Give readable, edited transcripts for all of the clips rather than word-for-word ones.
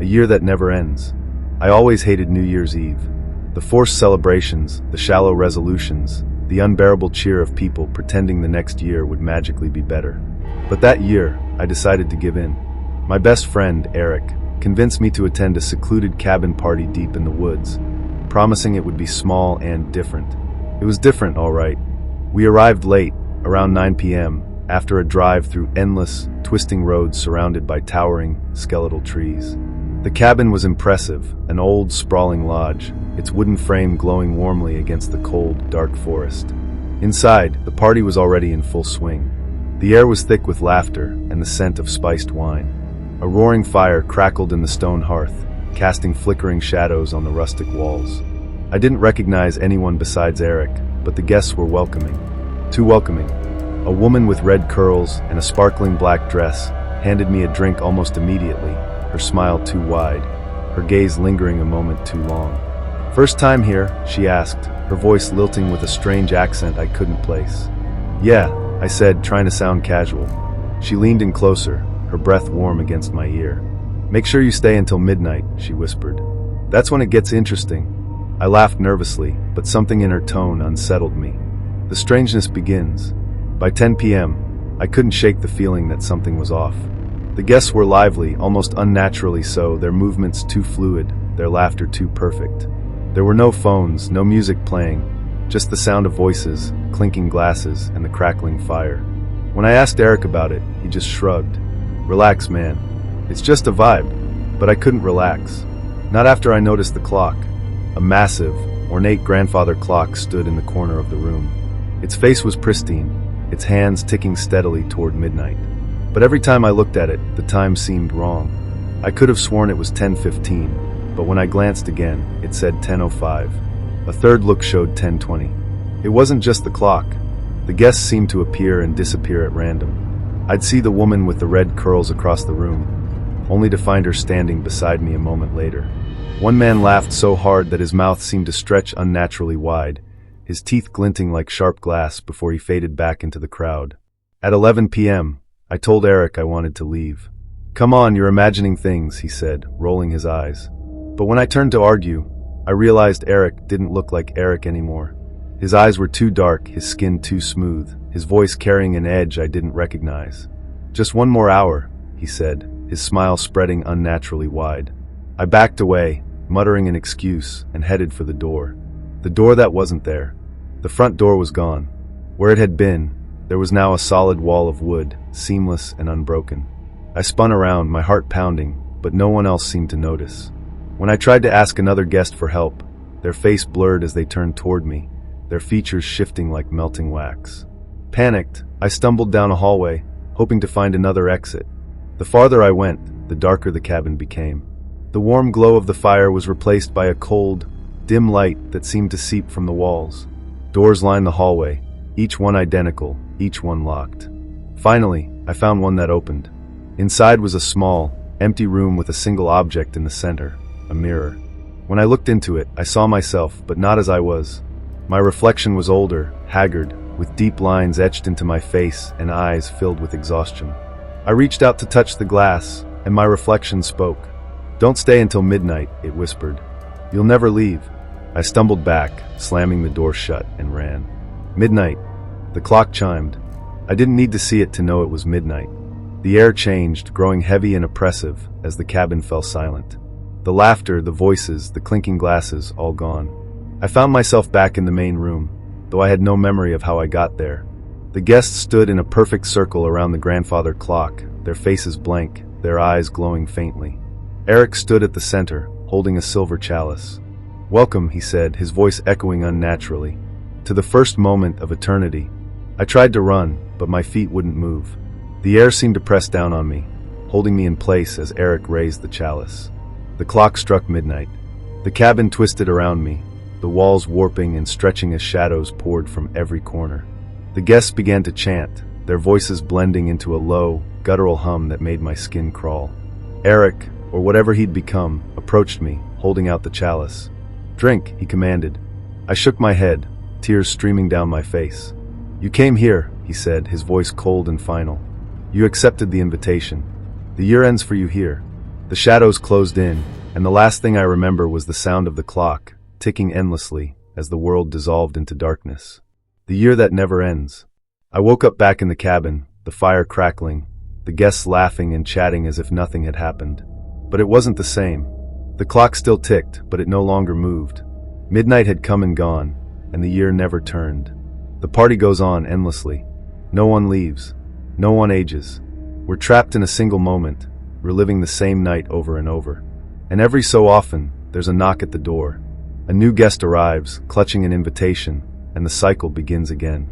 a year that never ends. I always hated New Year's Eve. The forced celebrations, the shallow resolutions, the unbearable cheer of people pretending the next year would magically be better. But that year, I decided to give in. My best friend, Eric, convinced me to attend a secluded cabin party deep in the woods, promising it would be small and different. It was different, all right. We arrived late, around 9 p.m., after a drive through endless, twisting roads surrounded by towering, skeletal trees. The cabin was impressive, an old, sprawling lodge, its wooden frame glowing warmly against the cold, dark forest. Inside, the party was already in full swing. The air was thick with laughter and the scent of spiced wine. A roaring fire crackled in the stone hearth, casting flickering shadows on the rustic walls. I didn't recognize anyone besides Eric, but the guests were welcoming. Too welcoming. A woman with red curls and a sparkling black dress handed me a drink almost immediately, her smile too wide, her gaze lingering a moment too long. "First time here?" she asked, her voice lilting with a strange accent I couldn't place. "Yeah," I said, trying to sound casual. She leaned in closer, her breath warm against my ear. "Make sure you stay until midnight," she whispered. "That's when it gets interesting." I laughed nervously, but something in her tone unsettled me. The strangeness begins. By 10 p.m., I couldn't shake the feeling that something was off. The guests were lively, almost unnaturally so, their movements too fluid, their laughter too perfect. There were no phones, no music playing, just the sound of voices, clinking glasses, and the crackling fire. When I asked Eric about it, he just shrugged. "Relax, man. It's just a vibe." But I couldn't relax. Not after I noticed the clock. A massive, ornate grandfather clock stood in the corner of the room. Its face was pristine, its hands ticking steadily toward midnight. But every time I looked at it, the time seemed wrong. I could have sworn it was 10:15, but when I glanced again, it said 10:05. A third look showed 10:20. It wasn't just the clock. The guests seemed to appear and disappear at random. I'd see the woman with the red curls across the room, only to find her standing beside me a moment later. One man laughed so hard that his mouth seemed to stretch unnaturally wide, his teeth glinting like sharp glass before he faded back into the crowd. At 11 p.m., I told Eric I wanted to leave. "Come on, you're imagining things," he said, rolling his eyes. But when I turned to argue, I realized Eric didn't look like Eric anymore. His eyes were too dark, his skin too smooth, his voice carrying an edge I didn't recognize. "Just one more hour," he said, his smile spreading unnaturally wide. I backed away, muttering an excuse, and headed for the door. The door that wasn't there. The front door was gone. Where it had been, there was now a solid wall of wood, seamless and unbroken. I spun around, my heart pounding, but no one else seemed to notice. When I tried to ask another guest for help, their face blurred as they turned toward me, their features shifting like melting wax. Panicked, I stumbled down a hallway, hoping to find another exit. The farther I went, the darker the cabin became. The warm glow of the fire was replaced by a cold, dim light that seemed to seep from the walls. Doors lined the hallway, each one identical, each one locked. Finally, I found one that opened. Inside was a small, empty room with a single object in the center, a mirror. When I looked into it, I saw myself, but not as I was. My reflection was older, haggard, with deep lines etched into my face and eyes filled with exhaustion. I reached out to touch the glass, and my reflection spoke. "Don't stay until midnight," it whispered. "You'll never leave." I stumbled back, slamming the door shut, and ran. Midnight. The clock chimed. I didn't need to see it to know it was midnight. The air changed, growing heavy and oppressive as the cabin fell silent. The laughter, the voices, the clinking glasses, all gone. I found myself back in the main room, though I had no memory of how I got there. The guests stood in a perfect circle around the grandfather clock, their faces blank, their eyes glowing faintly. Eric stood at the center, holding a silver chalice. "Welcome," he said, his voice echoing unnaturally, "to the first moment of eternity." I tried to run, but my feet wouldn't move. The air seemed to press down on me, holding me in place as Eric raised the chalice. The clock struck midnight. The cabin twisted around me, the walls warping and stretching as shadows poured from every corner. The guests began to chant, their voices blending into a low, guttural hum that made my skin crawl. Eric, or whatever he'd become, approached me, holding out the chalice. "Drink," he commanded. I shook my head, tears streaming down my face. "You came here," he said, his voice cold and final. "You accepted the invitation. The year ends for you here. The shadows closed in, and the last thing I remember was the sound of the clock, ticking endlessly as the world dissolved into darkness. The year that never ends. I woke up back in the cabin, the fire crackling, the guests laughing and chatting as if nothing had happened. But it wasn't the same. The clock still ticked, but it no longer moved. Midnight had come and gone, and the year never turned. The party goes on endlessly. No one leaves. No one ages. We're trapped in a single moment, reliving the same night over and over. And every so often, there's a knock at the door. A new guest arrives, clutching an invitation, and the cycle begins again.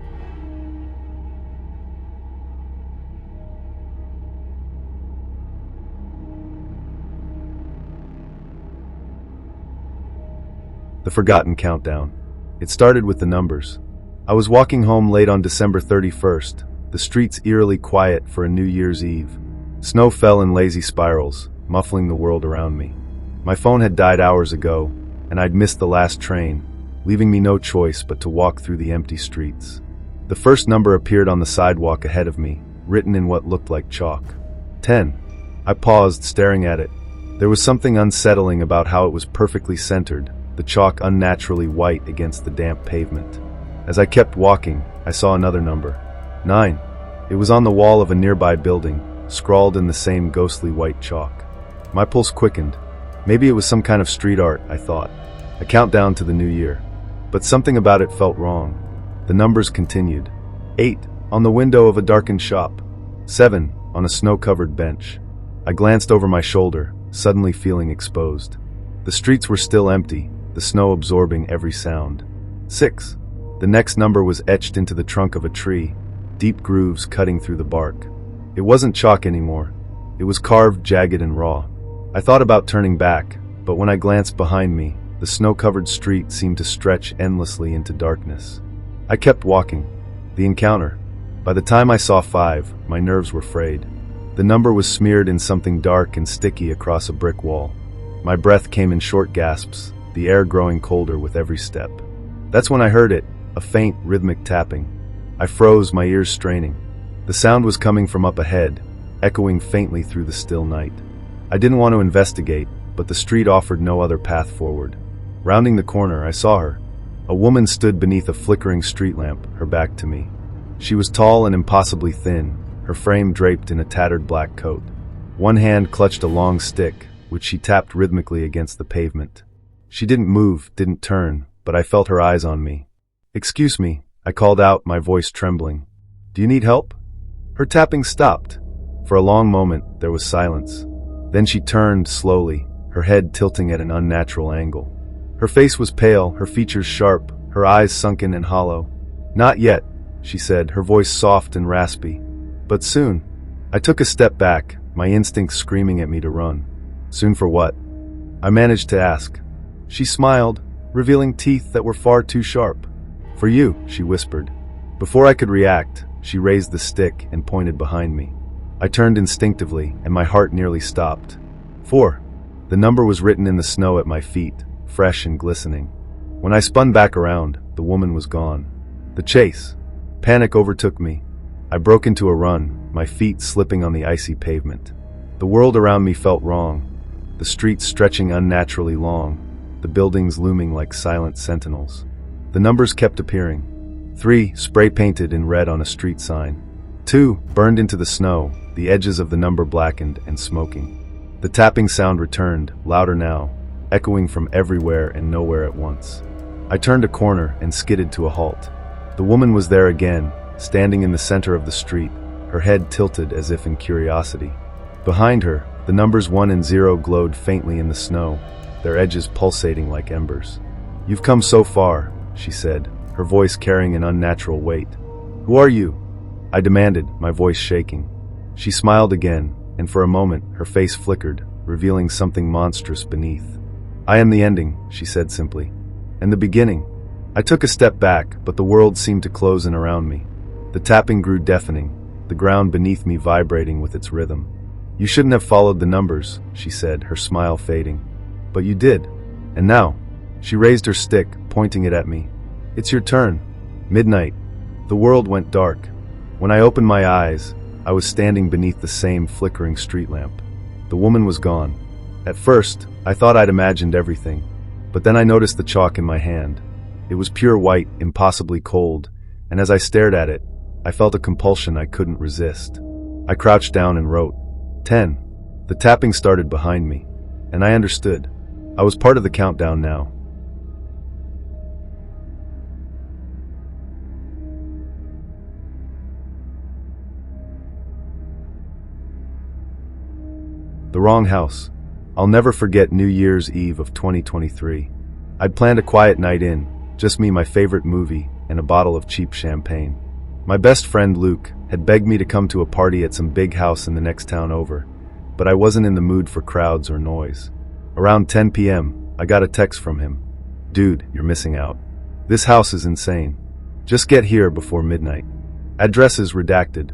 The Forgotten Countdown. It started with the numbers. I was walking home late on December 31st, the streets eerily quiet for a New Year's Eve. Snow fell in lazy spirals, muffling the world around me. My phone had died hours ago, and I'd missed the last train, leaving me no choice but to walk through the empty streets. The first number appeared on the sidewalk ahead of me, written in what looked like chalk. 10. I paused, staring at it. There was something unsettling about how it was perfectly centered, the chalk unnaturally white against the damp pavement. As I kept walking, I saw another number. 9. It was on the wall of a nearby building, scrawled in the same ghostly white chalk. My pulse quickened. Maybe it was some kind of street art, I thought. A countdown to the new year. But something about it felt wrong. The numbers continued. 8. On the window of a darkened shop. 7. On a snow-covered bench. I glanced over my shoulder, suddenly feeling exposed. The streets were still empty, the snow absorbing every sound. 6. The next number was etched into the trunk of a tree, deep grooves cutting through the bark. It wasn't chalk anymore. It was carved, jagged, and raw. I thought about turning back, but when I glanced behind me, the snow-covered street seemed to stretch endlessly into darkness. I kept walking. The encounter. By the time I saw 5, my nerves were frayed. The number was smeared in something dark and sticky across a brick wall. My breath came in short gasps, the air growing colder with every step. That's when I heard it, a faint, rhythmic tapping. I froze, my ears straining. The sound was coming from up ahead, echoing faintly through the still night. I didn't want to investigate, but the street offered no other path forward. Rounding the corner, I saw her. A woman stood beneath a flickering street lamp, her back to me. She was tall and impossibly thin, her frame draped in a tattered black coat. One hand clutched a long stick, which she tapped rhythmically against the pavement. She didn't move, didn't turn, but I felt her eyes on me. "Excuse me," I called out, my voice trembling. "Do you need help?" Her tapping stopped. For a long moment, there was silence. Then she turned slowly, her head tilting at an unnatural angle. Her face was pale, her features sharp, her eyes sunken and hollow. "Not yet," she said, her voice soft and raspy. "But soon." I took a step back, my instincts screaming at me to run. "Soon for what?" I managed to ask. She smiled, revealing teeth that were far too sharp. "For you," she whispered. Before I could react, she raised the stick and pointed behind me. I turned instinctively, and my heart nearly stopped. 4. The number was written in the snow at my feet, fresh and glistening. When I spun back around, the woman was gone. The chase. Panic overtook me. I broke into a run, my feet slipping on the icy pavement. The world around me felt wrong, the streets stretching unnaturally long, the buildings looming like silent sentinels. The numbers kept appearing. 3, spray-painted in red on a street sign. 2, burned into the snow, the edges of the number blackened and smoking. The tapping sound returned, louder now, echoing from everywhere and nowhere at once. I turned a corner and skidded to a halt. The woman was there again, standing in the center of the street, her head tilted as if in curiosity. Behind her, the numbers 1 and 0 glowed faintly in the snow, their edges pulsating like embers. "You've come so far," she said, her voice carrying an unnatural weight. "Who are you?" I demanded, my voice shaking. She smiled again, and for a moment her face flickered, revealing something monstrous beneath. "I am the ending," she said simply. "And the beginning." I took a step back, but the world seemed to close in around me. The tapping grew deafening, the ground beneath me vibrating with its rhythm. "You shouldn't have followed the numbers," she said, her smile fading. "But you did. And now." She raised her stick, pointing it at me. "It's your turn." Midnight. The world went dark. When I opened my eyes, I was standing beneath the same flickering street lamp. The woman was gone. At first, I thought I'd imagined everything, but then I noticed the chalk in my hand. It was pure white, impossibly cold, and as I stared at it, I felt a compulsion I couldn't resist. I crouched down and wrote, 10. The tapping started behind me, and I understood. I was part of the countdown now. The wrong house. I'll never forget New Year's Eve of 2023. I'd planned a quiet night in, just me, my favorite movie, and a bottle of cheap champagne. My best friend Luke had begged me to come to a party at some big house in the next town over, but I wasn't in the mood for crowds or noise. Around 10 p.m., I got a text from him. Dude, you're missing out. This house is insane. Just get here before midnight. Address is redacted.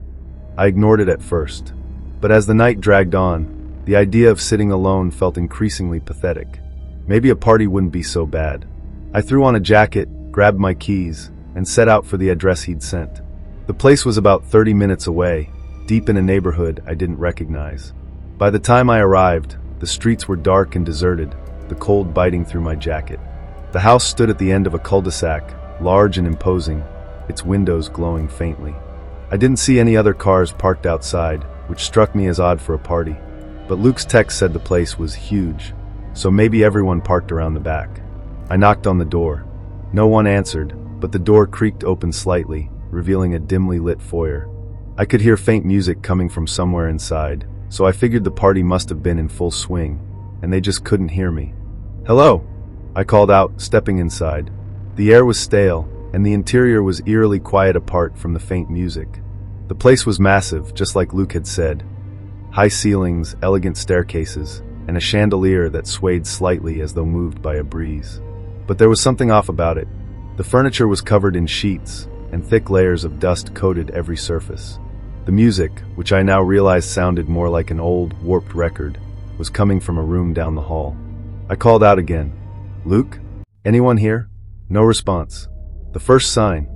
I ignored it at first, but as the night dragged on, the idea of sitting alone felt increasingly pathetic. Maybe a party wouldn't be so bad. I threw on a jacket, grabbed my keys, and set out for the address he'd sent. The place was about 30 minutes away, deep in a neighborhood I didn't recognize. By the time I arrived, the streets were dark and deserted, the cold biting through my jacket. The house stood at the end of a cul-de-sac, large and imposing, its windows glowing faintly. I didn't see any other cars parked outside, which struck me as odd for a party. But Luke's text said the place was huge, so maybe everyone parked around the back. I knocked on the door. No one answered, but the door creaked open slightly, revealing a dimly lit foyer. I could hear faint music coming from somewhere inside, so I figured the party must have been in full swing, and they just couldn't hear me. Hello, I called out, stepping inside. The air was stale, and the interior was eerily quiet apart from the faint music. The place was massive, just like Luke had said. High ceilings, elegant staircases, and a chandelier that swayed slightly as though moved by a breeze. But there was something off about it. The furniture was covered in sheets, and thick layers of dust coated every surface. The music, which I now realized sounded more like an old, warped record, was coming from a room down the hall. I called out again. Luke? Anyone here? No response. The first sign.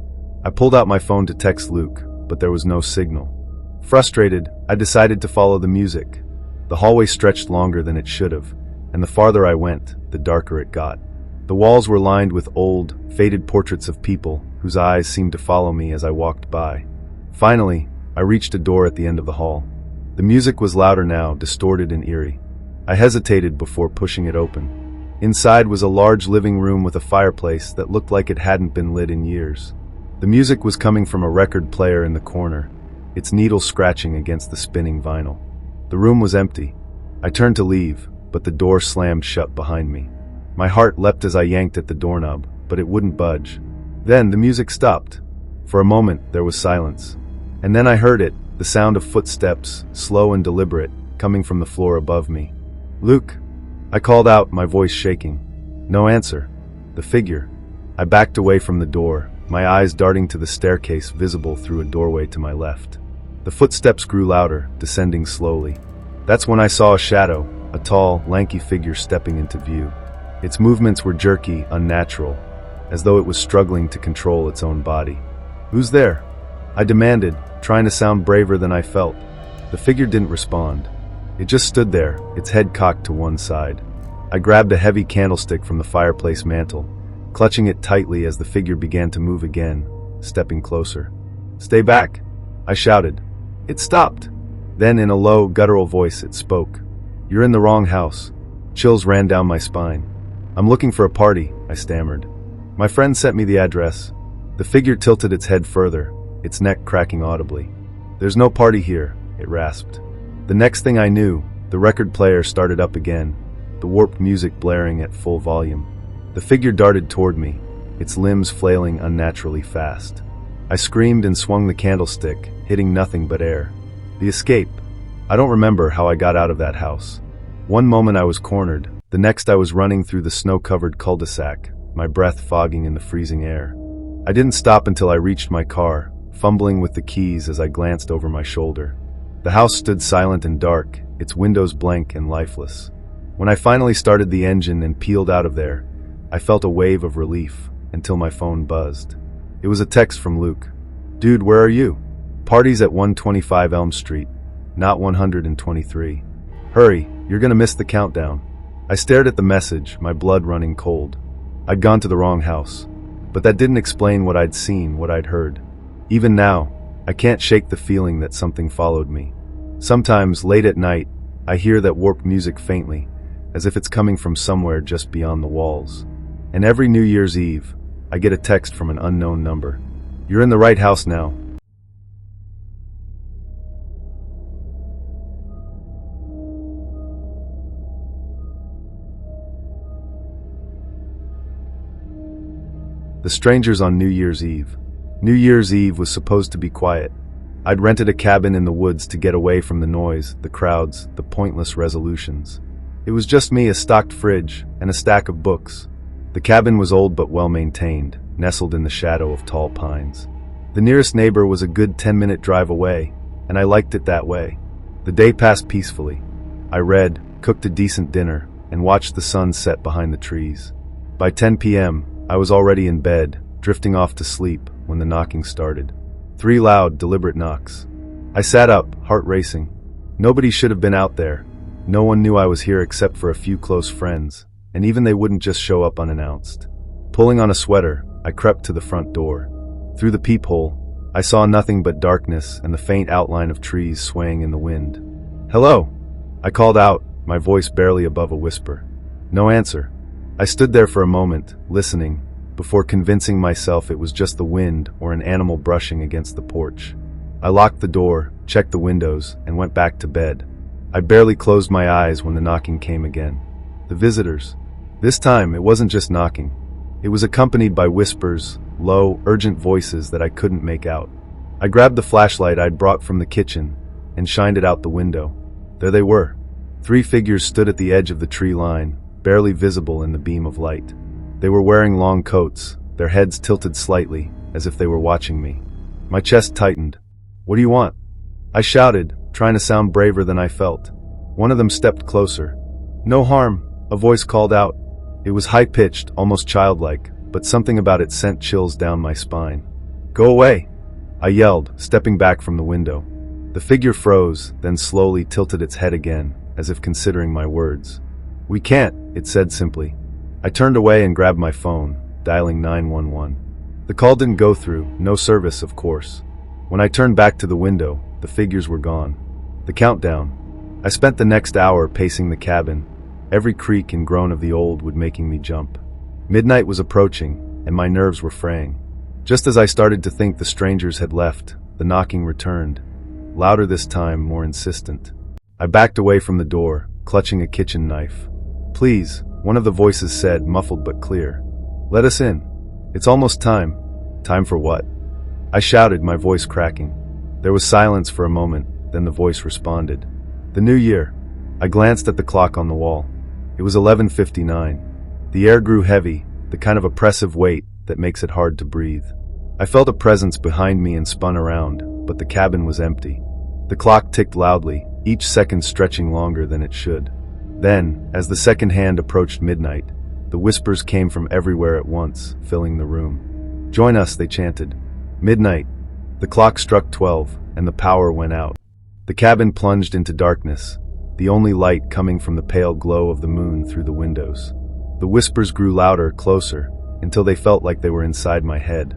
I pulled out my phone to text Luke, but there was no signal. Frustrated, I decided to follow the music. The hallway stretched longer than it should have, and the farther I went, the darker it got. The walls were lined with old, faded portraits of people whose eyes seemed to follow me as I walked by. Finally, I reached a door at the end of the hall. The music was louder now, distorted and eerie. I hesitated before pushing it open. Inside was a large living room with a fireplace that looked like it hadn't been lit in years. The music was coming from a record player in the corner, its needle scratching against the spinning vinyl. The room was empty. I turned to leave, but the door slammed shut behind me. My heart leapt as I yanked at the doorknob, but it wouldn't budge. Then the music stopped. For a moment, there was silence. And then I heard it, the sound of footsteps, slow and deliberate, coming from the floor above me. Luke, I called out, my voice shaking. No answer. The figure. I backed away from the door, my eyes darting to the staircase visible through a doorway to my left. The footsteps grew louder, descending slowly. That's when I saw a shadow, a tall, lanky figure stepping into view. Its movements were jerky, unnatural, as though it was struggling to control its own body. Who's there? I demanded, trying to sound braver than I felt. The figure didn't respond. It just stood there, its head cocked to one side. I grabbed a heavy candlestick from the fireplace mantel, clutching it tightly as the figure began to move again, stepping closer. Stay back, I shouted. It stopped. Then in a low, guttural voice it spoke. You're in the wrong house. Chills ran down my spine. I'm looking for a party, I stammered. My friend sent me the address. The figure tilted its head further, its neck cracking audibly. There's no party here, it rasped. The next thing I knew, the record player started up again, the warped music blaring at full volume. The figure darted toward me, its limbs flailing unnaturally fast. I screamed and swung the candlestick, hitting nothing but air. The escape. I don't remember how I got out of that house. One moment I was cornered, the next I was running through the snow-covered cul-de-sac, my breath fogging in the freezing air. I didn't stop until I reached my car, fumbling with the keys as I glanced over my shoulder. The house stood silent and dark, its windows blank and lifeless. When I finally started the engine and peeled out of there, I felt a wave of relief, until my phone buzzed. It was a text from Luke. Dude, where are you? Party's at 125 Elm Street, not 123. Hurry, You're gonna miss the countdown. I stared at the message, my blood running cold. I'd gone to the wrong house. But that didn't explain what I'd seen, what I'd heard. Even now, I can't shake the feeling that something followed me. Sometimes, late at night, I hear that warped music faintly, as if it's coming from somewhere just beyond the walls. And every New Year's Eve, I get a text from an unknown number. You're in the right house now. The strangers on New Year's Eve. New Year's Eve was supposed to be quiet. I'd rented a cabin in the woods to get away from the noise, the crowds, the pointless resolutions. It was just me, a stocked fridge, and a stack of books. The cabin was old but well-maintained, nestled in the shadow of tall pines. The nearest neighbor was a good 10-minute drive away, and I liked it that way. The day passed peacefully. I read, cooked a decent dinner, and watched the sun set behind the trees. By 10 p.m., I was already in bed, drifting off to sleep, when the knocking started. 3 loud, deliberate knocks. I sat up, heart racing. Nobody should have been out there. No one knew I was here except for a few close friends, and even they wouldn't just show up unannounced. Pulling on a sweater, I crept to the front door. Through the peephole, I saw nothing but darkness and the faint outline of trees swaying in the wind. "Hello!" I called out, my voice barely above a whisper. No answer. I stood there for a moment, listening, before convincing myself it was just the wind or an animal brushing against the porch. I locked the door, checked the windows, and went back to bed. I barely closed my eyes when the knocking came again. The visitors. This time, it wasn't just knocking. It was accompanied by whispers, low, urgent voices that I couldn't make out. I grabbed the flashlight I'd brought from the kitchen and shined it out the window. There they were. 3 figures stood at the edge of the tree line, barely visible in the beam of light. They were wearing long coats, their heads tilted slightly, as if they were watching me. My chest tightened. "What do you want?" I shouted, trying to sound braver than I felt. One of them stepped closer. "No harm," a voice called out. It was high-pitched, almost childlike, but something about it sent chills down my spine. "Go away!" I yelled, stepping back from the window. The figure froze, then slowly tilted its head again, as if considering my words. "We can't," it said simply. I turned away and grabbed my phone, dialing 911. The call didn't go through, no service, of course. When I turned back to the window, the figures were gone. The countdown. I spent the next hour pacing the cabin, every creak and groan of the old wood making me jump. Midnight was approaching, and my nerves were fraying. Just as I started to think the strangers had left, the knocking returned. Louder this time, more insistent. I backed away from the door, clutching a kitchen knife. "Please," one of the voices said, muffled but clear. "Let us in. It's almost time." "Time for what?" I shouted, my voice cracking. There was silence for a moment, then the voice responded. "The new year." I glanced at the clock on the wall. It was 11:59. The air grew heavy, the kind of oppressive weight that makes it hard to breathe. I felt a presence behind me and spun around, but the cabin was empty. The clock ticked loudly, each second stretching longer than it should. Then, as the second hand approached midnight, the whispers came from everywhere at once, filling the room. "Join us," they chanted. Midnight. The clock struck 12, and the power went out. The cabin plunged into darkness, the only light coming from the pale glow of the moon through the windows. The whispers grew louder, closer, until they felt like they were inside my head.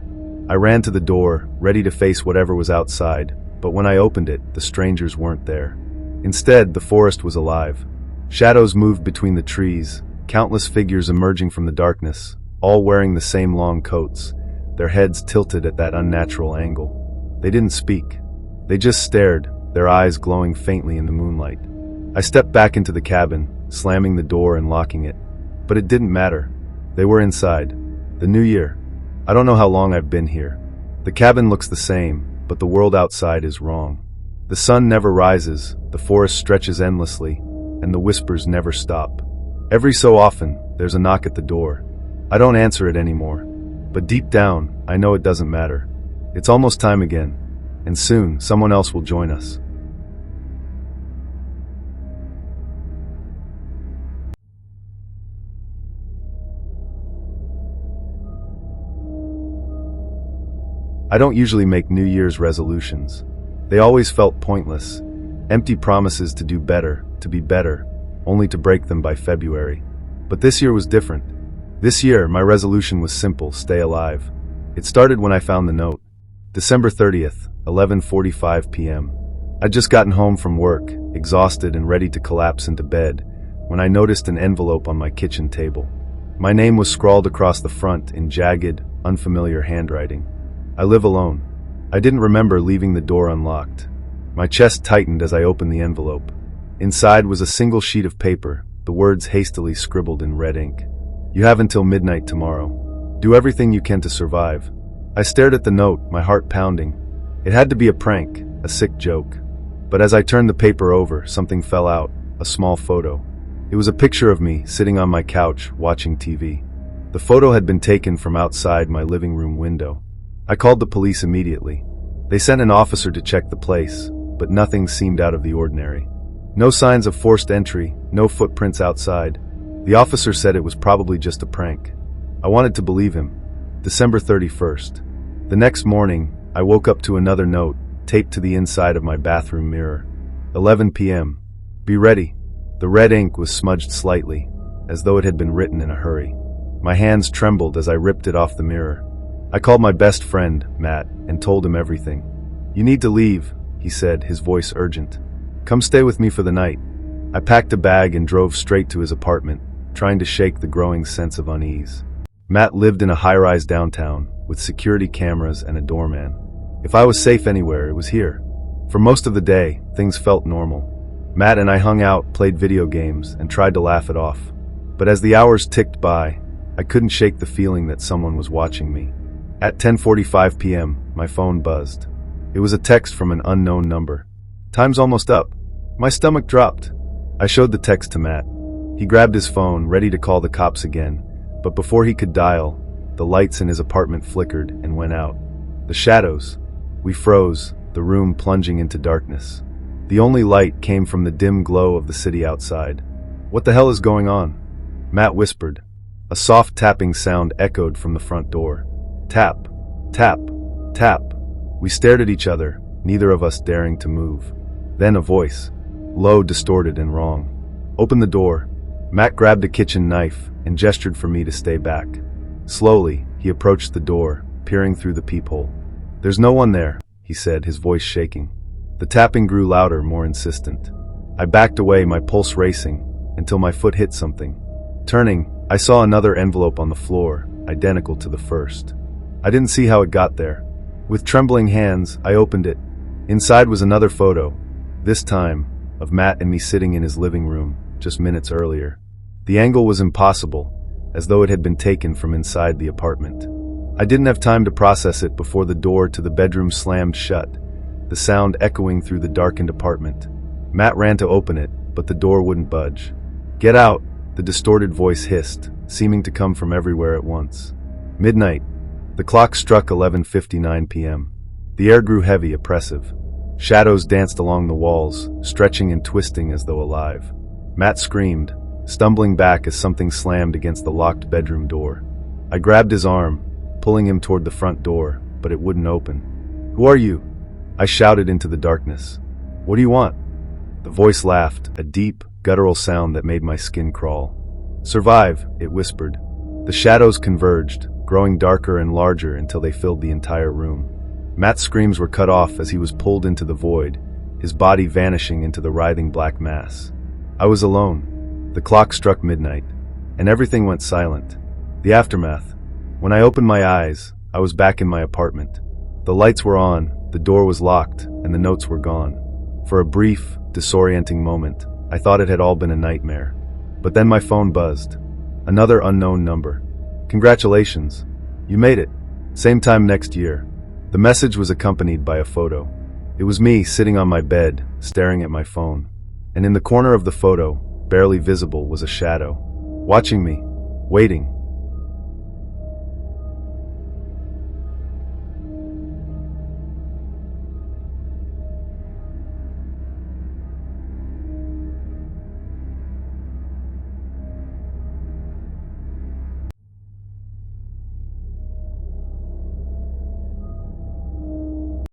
I ran to the door, ready to face whatever was outside, but when I opened it, the strangers weren't there. Instead, the forest was alive. Shadows moved between the trees, countless figures emerging from the darkness, all wearing the same long coats, their heads tilted at that unnatural angle. They didn't speak. They just stared, their eyes glowing faintly in the moonlight. I stepped back into the cabin, slamming the door and locking it. But it didn't matter. They were inside. The new year. I don't know how long I've been here. The cabin looks the same, but the world outside is wrong. The sun never rises, the forest stretches endlessly, and the whispers never stop. Every so often, there's a knock at the door. I don't answer it anymore. But deep down, I know it doesn't matter. It's almost time again, and soon someone else will join us. I don't usually make New Year's resolutions. They always felt pointless, empty promises to do better, to be better. only to break them by February. But this year was different. This year, my resolution was simple: stay alive. It started when I found the note. December 30th, 11:45 p.m. I'd just gotten home from work, exhausted and ready to collapse into bed, when I noticed an envelope on my kitchen table. My name was scrawled across the front in jagged, unfamiliar handwriting. I live alone. I didn't remember leaving the door unlocked. My chest tightened as I opened the envelope. Inside was a single sheet of paper, the words hastily scribbled in red ink. You have until midnight tomorrow. Do everything you can to survive. I stared at the note, my heart pounding. It had to be a prank, a sick joke. But as I turned the paper over, something fell out, a small photo. It was a picture of me sitting on my couch, watching TV. The photo had been taken from outside my living room window. I called the police immediately. They sent an officer to check the place, but nothing seemed out of the ordinary. No signs of forced entry, no footprints outside. The officer said it was probably just a prank. I wanted to believe him. December 31st. The next morning, I woke up to another note, taped to the inside of my bathroom mirror. 11 p.m. Be ready. The red ink was smudged slightly, as though it had been written in a hurry. My hands trembled as I ripped it off the mirror. I called my best friend, Matt, and told him everything. You need to leave, he said, his voice urgent. Come stay with me for the night. I packed a bag and drove straight to his apartment, trying to shake the growing sense of unease. Matt lived in a high-rise downtown, with security cameras and a doorman. If I was safe anywhere, it was here. For most of the day, things felt normal. Matt and I hung out, played video games, and tried to laugh it off. But as the hours ticked by, I couldn't shake the feeling that someone was watching me. At 10:45 p.m., my phone buzzed. It was a text from an unknown number. Time's almost up. My stomach dropped. I showed the text to Matt. He grabbed his phone, ready to call the cops again, but before he could dial, the lights in his apartment flickered and went out. The shadows. We froze, the room plunging into darkness. The only light came from the dim glow of the city outside. What the hell is going on? Matt whispered. A soft tapping sound echoed from the front door. Tap, tap, tap. We stared at each other, neither of us daring to move. Then a voice, low, distorted, and wrong. Open the door. Matt grabbed a kitchen knife and gestured for me to stay back. Slowly, he approached the door, peering through the peephole. There's no one there, he said, his voice shaking. The tapping grew louder, more insistent. I backed away, my pulse racing, until my foot hit something. Turning, I saw another envelope on the floor, identical to the first. I didn't see how it got there. With trembling hands, I opened it. Inside was another photo, this time, of Matt and me sitting in his living room, just minutes earlier. The angle was impossible, as though it had been taken from inside the apartment. I didn't have time to process it before the door to the bedroom slammed shut, the sound echoing through the darkened apartment. Matt ran to open it, but the door wouldn't budge. Get out, the distorted voice hissed, seeming to come from everywhere at once. Midnight. The clock struck 11:59 p.m. The air grew heavy, oppressive. Shadows danced along the walls, stretching and twisting as though alive. Matt screamed, stumbling back as something slammed against the locked bedroom door. I grabbed his arm, pulling him toward the front door, but it wouldn't open. Who are you? I shouted into the darkness. What do you want? The voice laughed, a deep, guttural sound that made my skin crawl. Survive, it whispered. The shadows converged, growing darker and larger until they filled the entire room. Matt's screams were cut off as he was pulled into the void, his body vanishing into the writhing black mass. I was alone. The clock struck midnight, and everything went silent. The aftermath. When I opened my eyes, I was back in my apartment. The lights were on, the door was locked, and the notes were gone. For a brief, disorienting moment, I thought it had all been a nightmare. But then my phone buzzed. Another unknown number. Congratulations. You made it. Same time next year. The message was accompanied by a photo. It was me sitting on my bed, staring at my phone. And in the corner of the photo, barely visible, was a shadow. Watching me. Waiting.